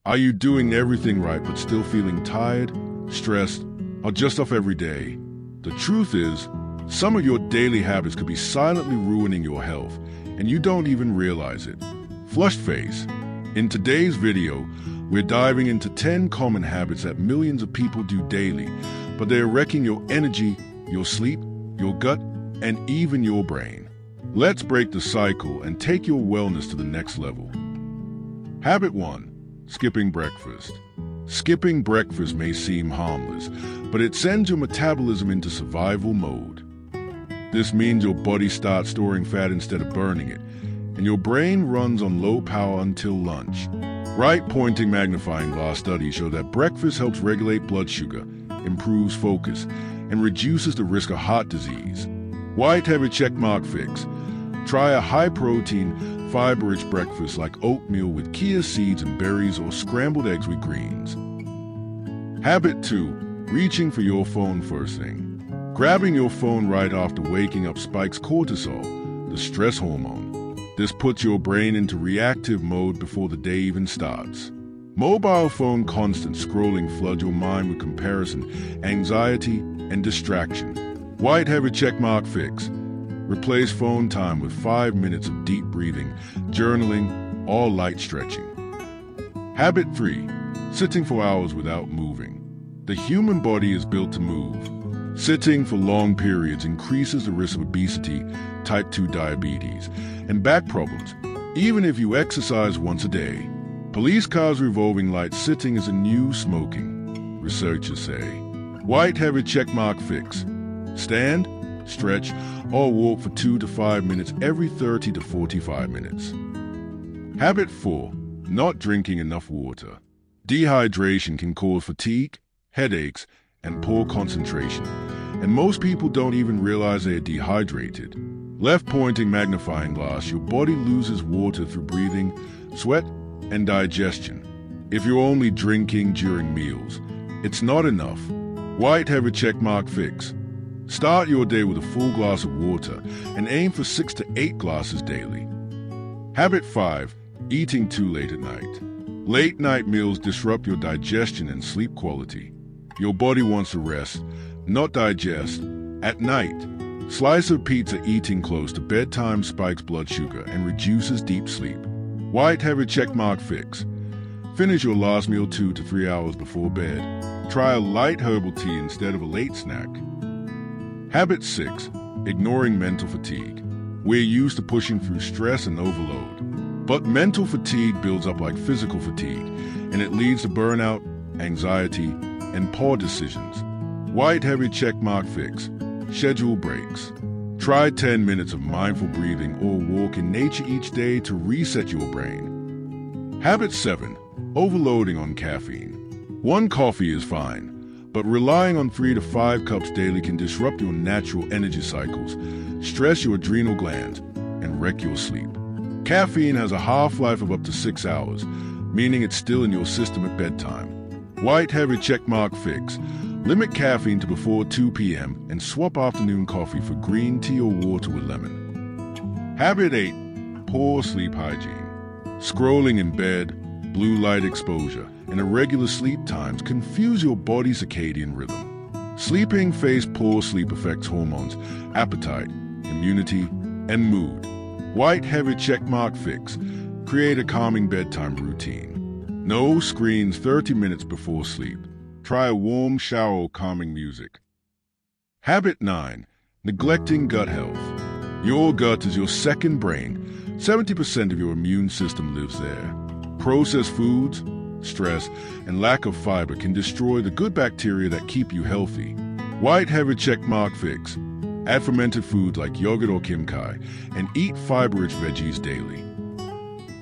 Are you doing everything right but still feeling tired, stressed, or just off every day? The truth is, some of your daily habits could be silently ruining your health, and you don't even realize it. Flushed face. In today's video, we're diving into 10 common habits that millions of people do daily, but they're wrecking your energy, your sleep, your gut, and even your brain. Let's break the cycle and take your wellness to the next level. Habit 1. Skipping breakfast. Skipping breakfast may seem harmless, but it sends your metabolism into survival mode. This means your body starts storing fat instead of burning it, and your brain runs on low power until lunch. Right-pointing magnifying glass studies show that breakfast helps regulate blood sugar, improves focus, and reduces the risk of heart disease. White heavy checkmark fix. Try a high-protein, fiber-rich breakfast like oatmeal with chia seeds and berries or scrambled eggs with greens. Habit 2. Reaching for your phone first thing. Grabbing your phone right after waking up spikes cortisol, the stress hormone. This puts your brain into reactive mode before the day even starts. Mobile phone constant scrolling floods your mind with comparison, anxiety, and distraction. White heavy checkmark fix. Replace phone time with 5 minutes of deep breathing, journaling, or light stretching. Habit 3. Sitting for hours without moving. The human body is built to move. Sitting for long periods increases the risk of obesity, type 2 diabetes, and back problems, even if you exercise once a day. Police cars revolving light sitting is a new smoking, researchers say. White heavy checkmark fix. Stand, stretch, or walk for 2 to 5 minutes every 30 to 45 minutes. Habit 4. Not drinking enough water. Dehydration can cause fatigue, headaches, and poor concentration, and most people don't even realize they are dehydrated. Left-pointing magnifying glass, your body loses water through breathing, sweat, and digestion. If you're only drinking during meals, it's not enough. White heavy checkmark fix. Start your day with a full glass of water and aim for 6 to 8 glasses daily. Habit 5. Eating too late at night. Late night meals disrupt your digestion and sleep quality. Your body wants to rest, not digest. At night, slice of pizza eating close to bedtime spikes blood sugar and reduces deep sleep. White heavy checkmark fix. Finish your last meal 2 to 3 hours before bed. Try a light herbal tea instead of a late snack. Habit 6. Ignoring mental fatigue. We're used to pushing through stress and overload. But mental fatigue builds up like physical fatigue, and it leads to burnout, anxiety, and poor decisions. White heavy checkmark fix. Schedule breaks. Try 10 minutes of mindful breathing or walk in nature each day to reset your brain. Habit 7. Overloading on caffeine. 1 coffee is fine, but relying on 3 to 5 cups daily can disrupt your natural energy cycles, stress your adrenal glands, and wreck your sleep. Caffeine has a half-life of up to 6 hours, meaning it's still in your system at bedtime. White heavy checkmark fix. Limit caffeine to before 2 p.m. and swap afternoon coffee for green tea or water with lemon. Habit 8. Poor sleep hygiene. Scrolling in bed, blue light exposure, and irregular sleep times confuse your body's circadian rhythm. Sleeping phase poor sleep affects hormones, appetite, immunity, and mood. White heavy checkmark fix. Create a calming bedtime routine. No screens 30 minutes before sleep. Try a warm shower or calming music. Habit 9. Neglecting gut health. Your gut is your second brain. 70% of your immune system lives there. Processed foods, stress, and lack of fiber can destroy the good bacteria that keep you healthy. White heavy checkmark fix. Add fermented foods like yogurt or kimchi, and eat fiber-rich veggies daily.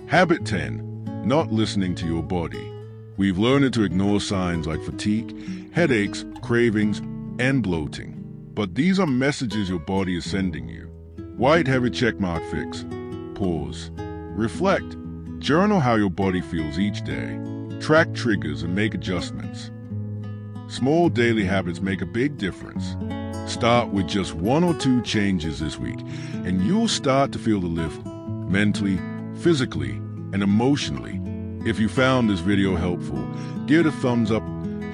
Habit 10. Not listening to your body. We've learned to ignore signs like fatigue, headaches, cravings, and bloating. But these are messages your body is sending you. White heavy checkmark fix. Pause. Reflect. Journal how your body feels each day. Track triggers and make adjustments. Small daily habits make a big difference. Start with just 1 or 2 changes this week, and you'll start to feel the lift mentally, physically, and emotionally. If you found this video helpful, give it a thumbs up,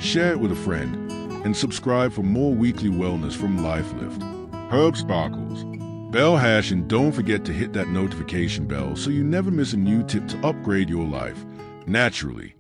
share it with a friend, and subscribe for more weekly wellness from LifeLift. Herb Sparkles, Bell Hash, and don't forget to hit that notification bell so you never miss a new tip to upgrade your life naturally.